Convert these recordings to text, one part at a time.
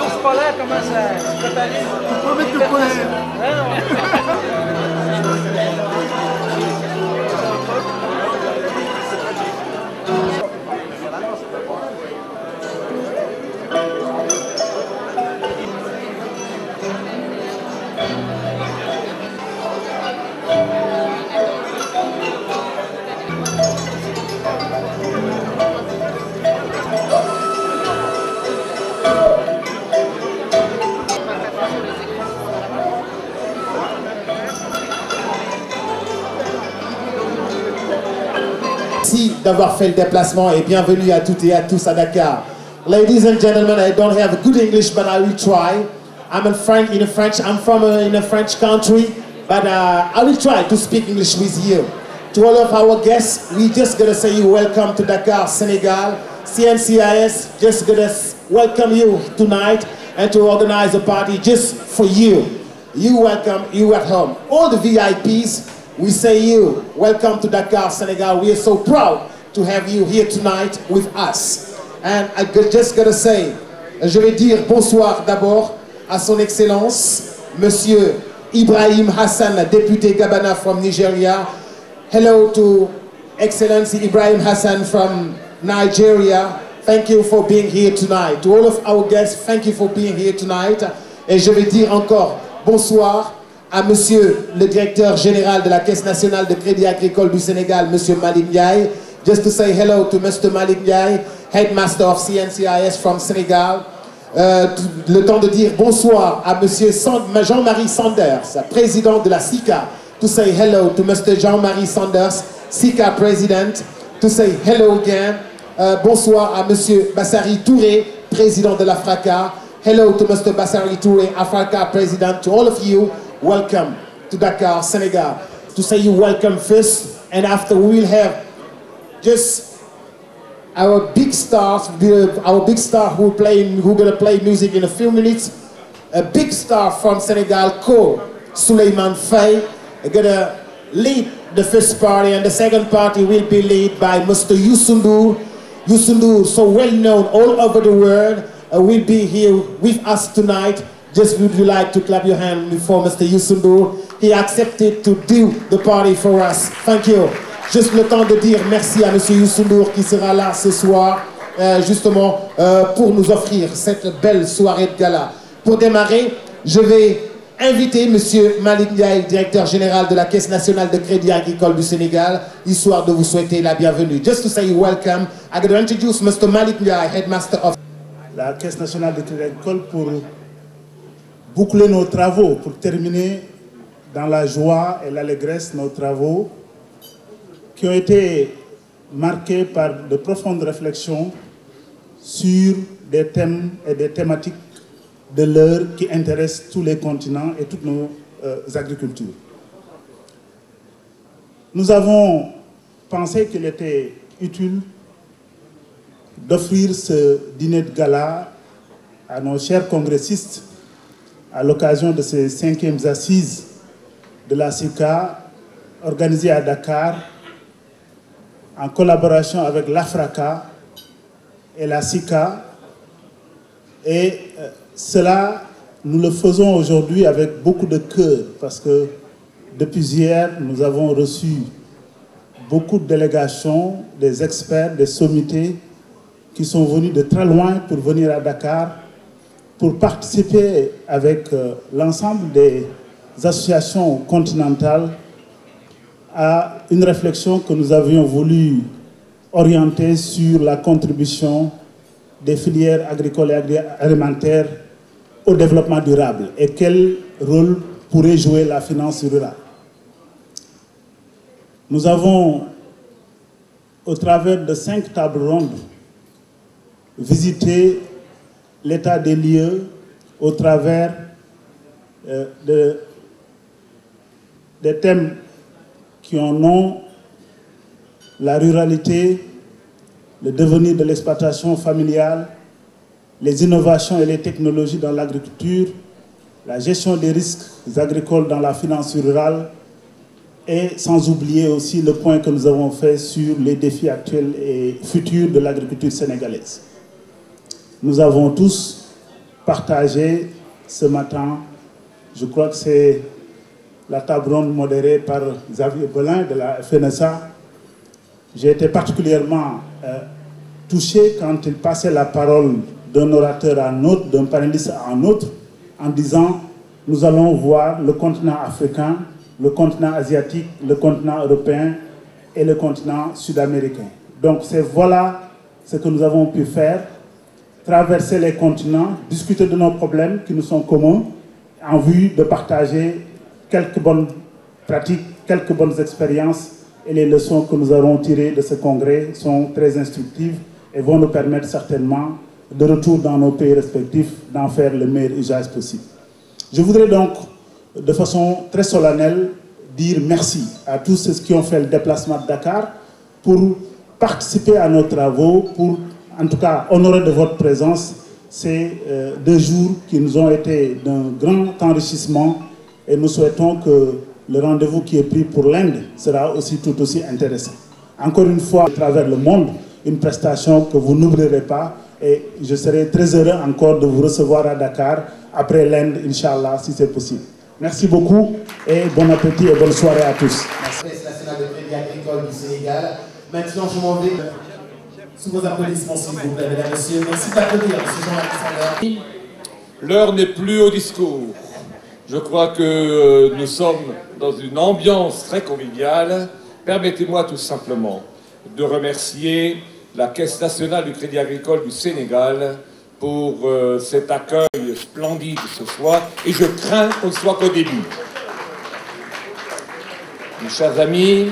L'ours polaire, comment ça se préparait? Faut pas mettre de polaire. Merci d'avoir fait le déplacement et bienvenue à toutes et à tous à Dakar. Ladies and gentlemen, I don't have good English, but I will try. I'm in French. I'm from in a French country, but I will try to speak English with you. To all of our guests, we just gonna say you welcome to Dakar, Senegal. CNCIS just gonna welcome you tonight and to organize a party just for you. You welcome, you at home. All the VIPs, we say you, welcome to Dakar, Senegal. We are so proud to have you here tonight with us. And I just gotta say, je vais dire bonsoir d'abord à son Excellence, Monsieur Ibrahim Hassan, député Gabana from Nigeria. Hello to Excellency Ibrahim Hassan from Nigeria. Thank you for being here tonight. To all of our guests, thank you for being here tonight. Et je vais dire encore bonsoir à Monsieur le directeur général de la Caisse nationale de crédit agricole du Sénégal, Monsieur Malick Ndiaye. Just to say hello to Mr. Malick Ndiaye, headmaster of CNCIS from Senegal. Le temps de dire bonsoir à Monsieur Jean-Marie Sanders, président de la SICA. To say hello to Mr. Jean-Marie Sanders, SICA president. To say hello again. Bonsoir à Monsieur Bassari Touré, président de l'AFRACA. Hello to Mr. Bassari Touré, Africa president. To all of you, welcome to Dakar, Senegal. To say you welcome first, and after we will have just our big stars, who gonna play music in a few minutes. A big star from Senegal called Souleymane Faye, gonna lead the first party, and the second party will be led by Mr. Youssou Ndour. Youssou Ndour, so well known all over the world, will be here with us tonight. Just would you like to clap your hand for Mr. Youssou Ndour? He accepted to do the party for us. Thank you. Juste le temps de dire merci à Monsieur Youssou Ndour qui sera là ce soir, justement pour nous offrir cette belle soirée de gala. Pour démarrer, je vais inviter Monsieur Malick Ndiaye, directeur général de la Caisse nationale de crédit agricole du Sénégal, histoire de vous souhaiter la bienvenue. Just to say welcome, I'm going to introduce Mr. Malick Ndiaye, headmaster of la Caisse nationale de crédit agricole, pour boucler nos travaux, pour terminer dans la joie et l'allégresse nos travaux qui ont été marqués par de profondes réflexions sur des thèmes et des thématiques de l'heure qui intéressent tous les continents et toutes nos agricultures. Nous avons pensé qu'il était utile d'offrir ce dîner de gala à nos chers congressistes à l'occasion de ces 5e assises de la SICA organisées à Dakar en collaboration avec l'AFRACA et la SICA. Et cela, nous le faisons aujourd'hui avec beaucoup de cœur parce que depuis hier, nous avons reçu beaucoup de délégations, des experts, des sommités qui sont venus de très loin pour venir à Dakar pour participer avec l'ensemble des associations continentales à une réflexion que nous avions voulu orienter sur la contribution des filières agricoles et alimentaires au développement durable et quel rôle pourrait jouer la finance rurale. Nous avons, au travers de 5 tables rondes, visité l'état des lieux au travers des thèmes qui en ont la ruralité, le devenir de l'exploitation familiale, les innovations et les technologies dans l'agriculture, la gestion des risques agricoles dans la finance rurale et sans oublier aussi le point que nous avons fait sur les défis actuels et futurs de l'agriculture sénégalaise. Nous avons tous partager ce matin, je crois que c'est la table ronde modérée par Xavier Belin de la FNSA. J'ai été particulièrement touché quand il passait la parole d'un orateur à un autre, d'un panéliste à un autre, en disant « Nous allons voir le continent africain, le continent asiatique, le continent européen et le continent sud-américain. » Donc voilà ce que nous avons pu faire, traverser les continents, discuter de nos problèmes qui nous sont communs, en vue de partager quelques bonnes pratiques, quelques bonnes expériences, et les leçons que nous aurons tirées de ce congrès sont très instructives et vont nous permettre certainement, de retour dans nos pays respectifs, d'en faire le meilleur usage possible. Je voudrais donc, de façon très solennelle, dire merci à tous ceux qui ont fait le déplacement de Dakar pour participer à nos travaux, pour en tout cas honorer de votre présence ces 2 jours qui nous ont été d'un grand enrichissement, et nous souhaitons que le rendez-vous qui est pris pour l'Inde sera aussi tout aussi intéressant. Encore une fois, à travers le monde, une prestation que vous n'oublierez pas, et je serai très heureux encore de vous recevoir à Dakar après l'Inde, Inch'Allah, si c'est possible. Merci beaucoup et bon appétit et bonne soirée à tous. Merci. Caisse nationale de crédit agricole du Sénégal. Maintenant, je m'en vais sous vos applaudissements, s'il vous plaît, mesdames et messieurs. Merci d'applaudir, M. Jean-Alexandre. L'heure n'est plus au discours. Je crois que nous sommes dans une ambiance très conviviale. Permettez-moi tout simplement de remercier la Caisse nationale du Crédit agricole du Sénégal pour cet accueil splendide ce soir, et je crains qu'on ne soit qu'au début. Mes chers amis,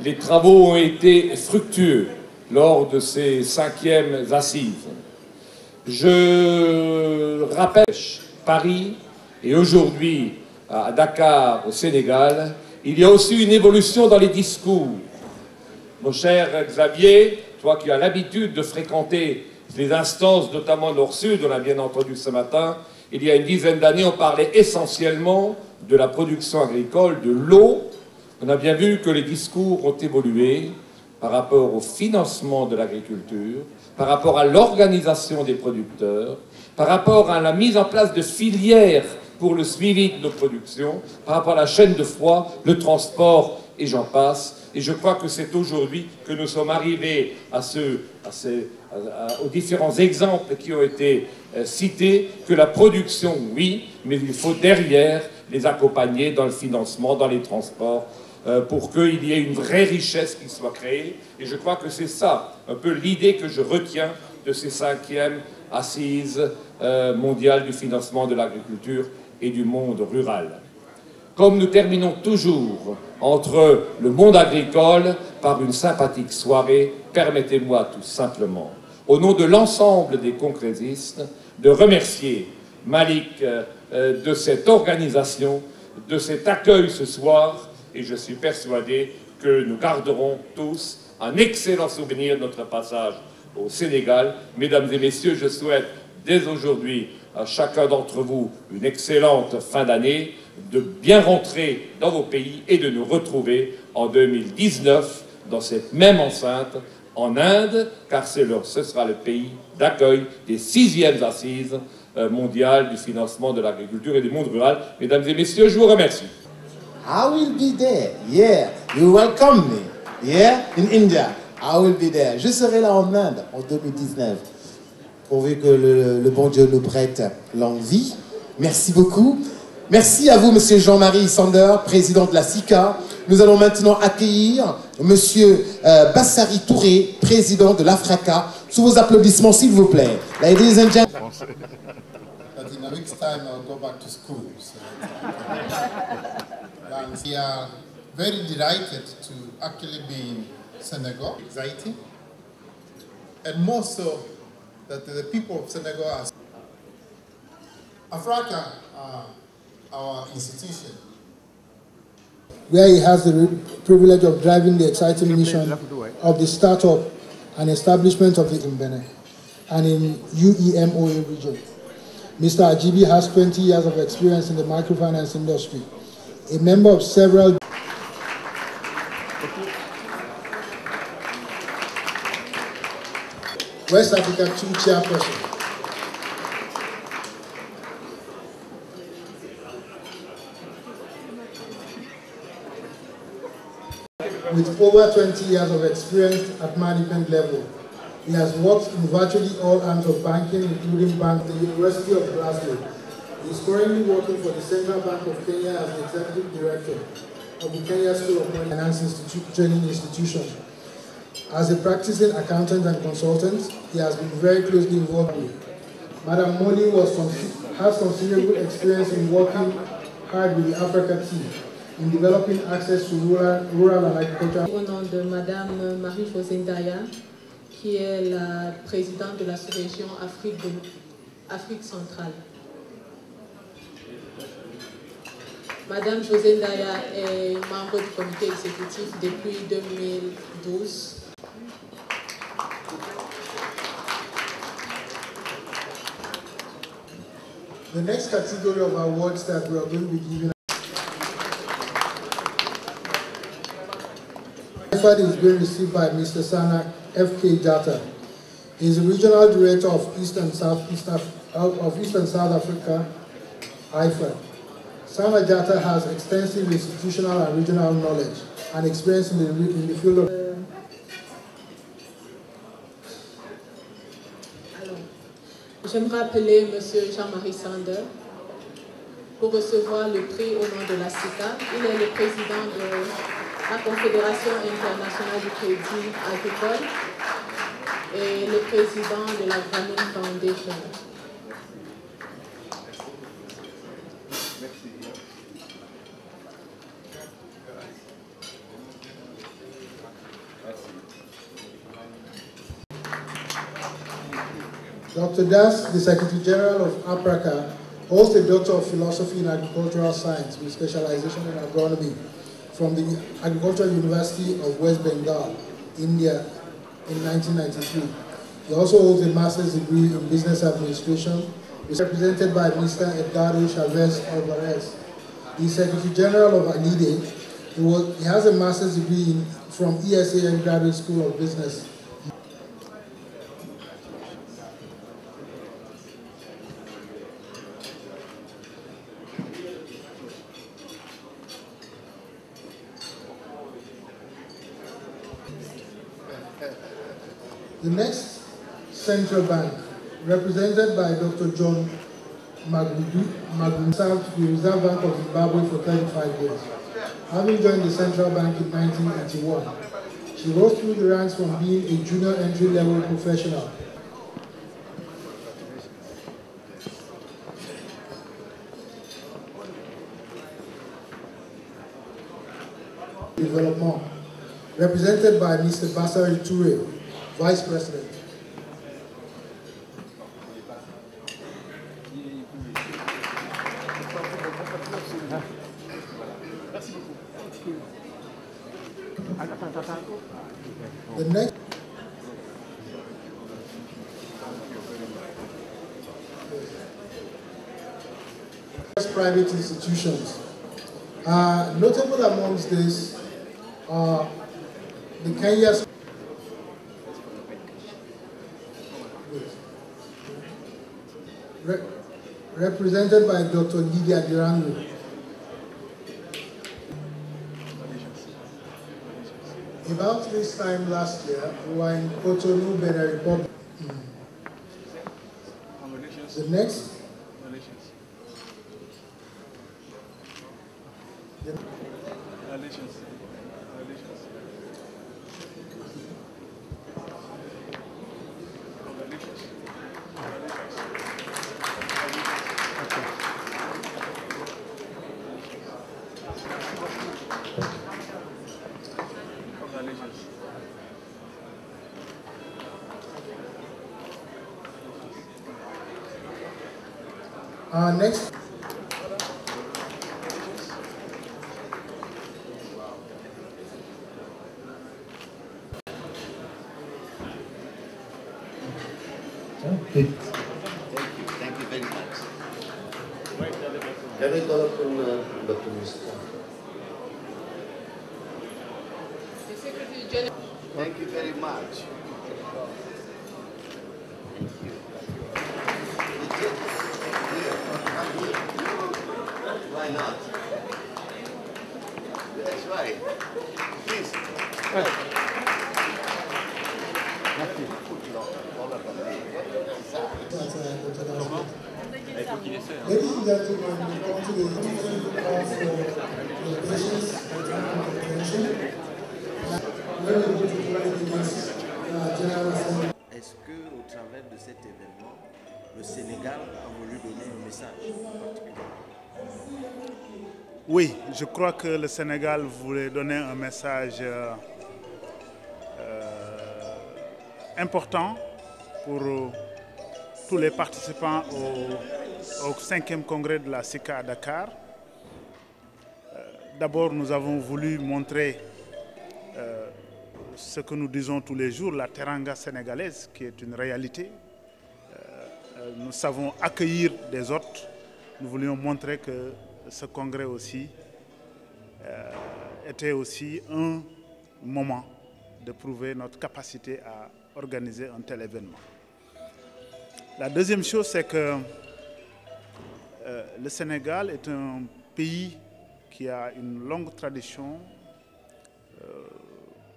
les travaux ont été fructueux lors de ces 5e assises. Je rappelle Paris et aujourd'hui à Dakar, au Sénégal, il y a aussi une évolution dans les discours. Mon cher Xavier, toi qui as l'habitude de fréquenter les instances, notamment Nord-Sud, on l'a bien entendu ce matin, il y a une dizaine d'années, on parlait essentiellement de la production agricole, de l'eau. On a bien vu que les discours ont évolué par rapport au financement de l'agriculture, par rapport à l'organisation des producteurs, par rapport à la mise en place de filières pour le suivi de nos productions, par rapport à la chaîne de froid, le transport, et j'en passe. Et je crois que c'est aujourd'hui que nous sommes arrivés aux différents exemples qui ont été cités, que la production, oui, mais il faut derrière les accompagner dans le financement, dans les transports, pour qu'il y ait une vraie richesse qui soit créée. Et je crois que c'est ça, un peu l'idée que je retiens de ces 5e assises mondiales du financement de l'agriculture et du monde rural. Comme nous terminons toujours entre le monde agricole par une sympathique soirée, permettez-moi tout simplement, au nom de l'ensemble des congressistes, de remercier Malik de cette organisation, de cet accueil ce soir, et je suis persuadé que nous garderons tous un excellent souvenir de notre passage au Sénégal. Mesdames et messieurs, je souhaite dès aujourd'hui à chacun d'entre vous une excellente fin d'année, de bien rentrer dans vos pays et de nous retrouver en 2019 dans cette même enceinte en Inde, car ce sera le pays d'accueil des 6e assises mondiales du financement de l'agriculture et du monde rural. Mesdames et messieurs, je vous remercie. I will be there, yeah. You welcome me, yeah, in India. I will be there. Je serai là en Inde en 2019, pourvu que le bon Dieu nous prête longue vie. Merci beaucoup. Merci à vous, Monsieur Jean-Marie Sander, président de la SICA. Nous allons maintenant accueillir Monsieur Bassari Touré, président de l'AFRACA. Sous vos applaudissements, s'il vous plaît. Ladies and gentlemen. But in a week's time, I'll go back to school. So. We are very delighted to actually be in Senegal, exciting, and more so that the people of Senegal are AFRACA, our institution, where he has the privilege of driving the exciting mission of the startup and establishment of it in Benin and in UEMOA region. Mr. Ajibi has 20 years of experience in the microfinance industry, a member of several West Africa 2 chairperson, with over 20 years of experience at management level. He has worked in virtually all arms of banking, including bank at the University of Glasgow. He is currently working for the Central Bank of Kenya as the Executive Director of the Kenya School of Finance Training Institution. As a practicing accountant and consultant, he has been very closely involved with. Madam Moli has considerable experience in working hard with the Africa team in developing access to rural and agriculture. Au nom de Madame Marie-Josée Ndaya, qui est la présidente de la sous-région Afrique centrale. Madame Josée Ndaya est membre du comité exécutif depuis 2012. The next category of awards that we are going to be giving is being received by Mr. Sana F.K. Jatta. He is the Regional Director of East and South Africa, IFAD. Sana Jatta has extensive institutional and regional knowledge and experience in the field of... J'aimerais appeler M. Jean-Marie Sander pour recevoir le prix au nom de la CICA. Il est le président de la Confédération internationale du crédit agricole et le président de la Grameen Foundation. Dr. Das, the Secretary General of APRACA, holds a Doctor of Philosophy in Agricultural Science with specialization in agronomy from the Agricultural University of West Bengal, India, in 1993. He also holds a master's degree in business administration, which is represented by Mr. Edgardo Chavez Alvarez. He is Secretary General of ANIDE. He has a master's degree from ESAN Graduate School of Business. The next central bank, represented by Dr. John Magudu, served the Reserve Bank of Zimbabwe for 35 years. Having joined the central bank in 1981, she rose through the ranks from being a junior entry-level professional development, represented by Mr. Basari Toure, Vice President. The next private institutions. Notable amongst this are the Kenya represented by Dr. Lydia Dirango. About this time last year, we were in Cotonou, Benin Republic. The next. Next. Thank you very much. Can I call upon Dr. Mr. The Secretary General. Thank you very much. Thank you. Why not? That's right. Please. Est-ce qu'au travers de cet événement, le Sénégal a voulu donner un message particulier? Oui, je crois que le Sénégal voulait donner un message important pour tous les participants au 5e congrès de la SICA à Dakar. D'abord, nous avons voulu montrer ce que nous disons tous les jours, la teranga sénégalaise, qui est une réalité. Nous savons accueillir des hôtes. Nous voulions montrer que ce congrès aussi était aussi un moment de prouver notre capacité à organiser un tel événement. La deuxième chose, c'est que le Sénégal est un pays qui a une longue tradition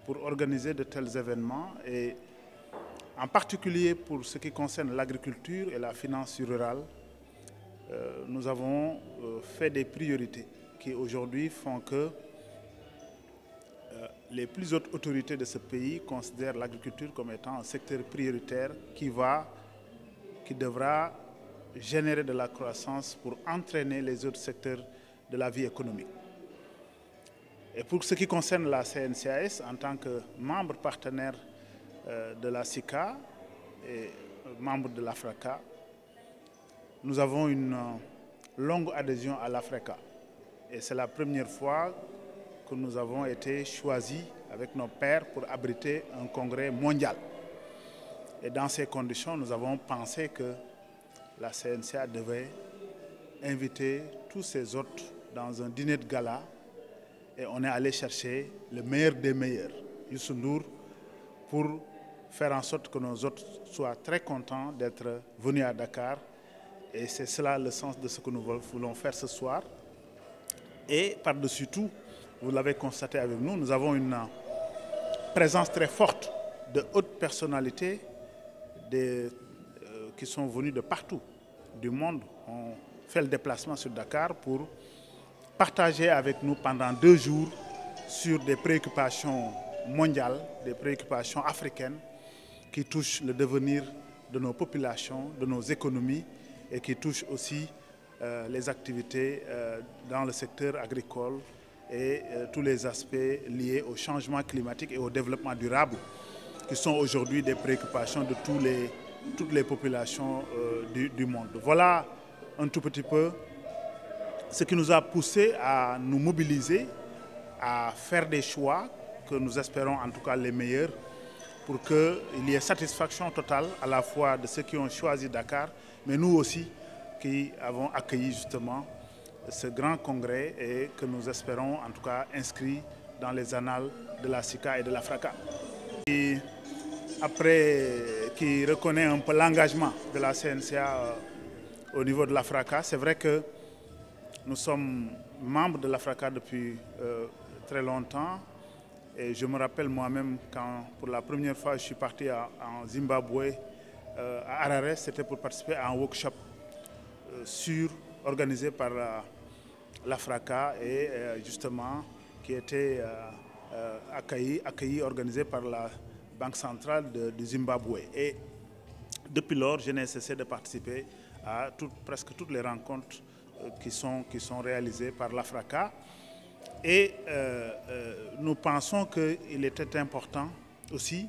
pour organiser de tels événements et en particulier pour ce qui concerne l'agriculture et la finance rurale, nous avons fait des priorités qui aujourd'hui font que les plus hautes autorités de ce pays considèrent l'agriculture comme étant un secteur prioritaire qui devra générer de la croissance pour entraîner les autres secteurs de la vie économique. Et pour ce qui concerne la CNCAS, en tant que membre partenaire de la SICA et membre de l'AFRACA, nous avons une longue adhésion à l'AFRACA. Et c'est la première fois que nous avons été choisis avec nos pairs pour abriter un congrès mondial. Et dans ces conditions, nous avons pensé que la CNCA devait inviter tous ses hôtes dans un dîner de gala et on est allé chercher le meilleur des meilleurs, Youssou Ndour, pour faire en sorte que nos hôtes soient très contents d'être venus à Dakar. Et c'est cela le sens de ce que nous voulons faire ce soir. Et par-dessus tout, vous l'avez constaté avec nous, nous avons une présence très forte de hautes personnalités qui sont venues de partout du monde. On fait le déplacement sur Dakar pour partager avec nous pendant 2 jours sur des préoccupations mondiales, des préoccupations africaines qui touchent le devenir de nos populations, de nos économies et qui touchent aussi les activités dans le secteur agricole et tous les aspects liés au changement climatique et au développement durable qui sont aujourd'hui des préoccupations de toutes les populations du monde. Voilà un tout petit peu ce qui nous a poussé à nous mobiliser, à faire des choix que nous espérons en tout cas les meilleurs pour qu'il y ait satisfaction totale à la fois de ceux qui ont choisi Dakar, mais nous aussi qui avons accueilli justement ce grand congrès et que nous espérons en tout cas inscrit dans les annales de la SICA et de l'AFRACA. Après, qui reconnaît un peu l'engagement de la CNCA au niveau de l'AFRACA, c'est vrai que nous sommes membres de l'AFRACA depuis très longtemps et je me rappelle moi-même quand pour la première fois je suis parti en Zimbabwe, à Harare, c'était pour participer à un workshop organisé par l'AFRACA et justement qui était accueilli, organisé par la Banque centrale du Zimbabwe. Et depuis lors, je n'ai cessé de participer à presque toutes les rencontres qui sont réalisées par l'AFRACA. Et nous pensons qu'il était important aussi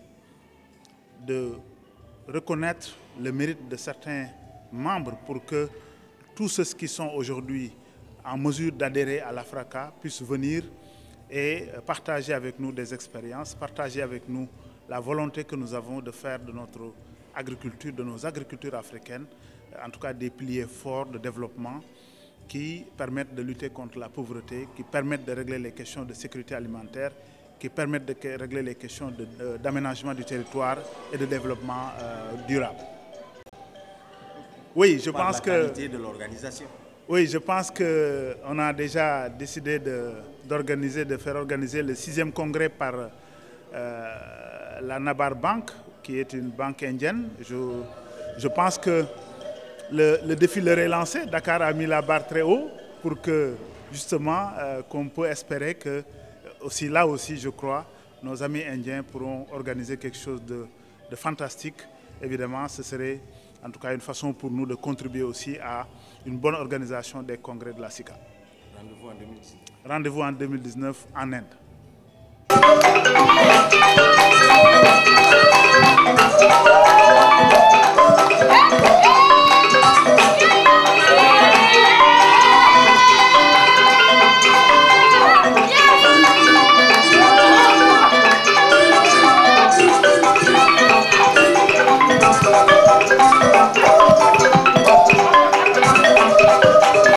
de reconnaître le mérite de certains membres pour que tous ceux qui sont aujourd'hui en mesure d'adhérer à l'AFRACA puissent venir et partager avec nous des expériences, partager avec nous la volonté que nous avons de faire de notre agriculture, de nos agricultures africaines, en tout cas des piliers forts de développement qui permettent de lutter contre la pauvreté, qui permettent de régler les questions de sécurité alimentaire, qui permettent de régler les questions d'aménagement du territoire et de développement durable. Oui, je pense que... la qualité de l'organisation. Oui, je pense qu'on a déjà décidé de faire organiser le 6e congrès par la Nabar Bank, qui est une banque indienne. Je pense que le défi leur est lancé. Dakar a mis la barre très haut pour que, justement, qu'on peut espérer que, là aussi, je crois, nos amis indiens pourront organiser quelque chose de fantastique. Évidemment, ce serait en tout cas une façon pour nous de contribuer aussi à une bonne organisation des congrès de la SICA. Rendez-vous en 2019. Rendez-vous en 2019 en Inde.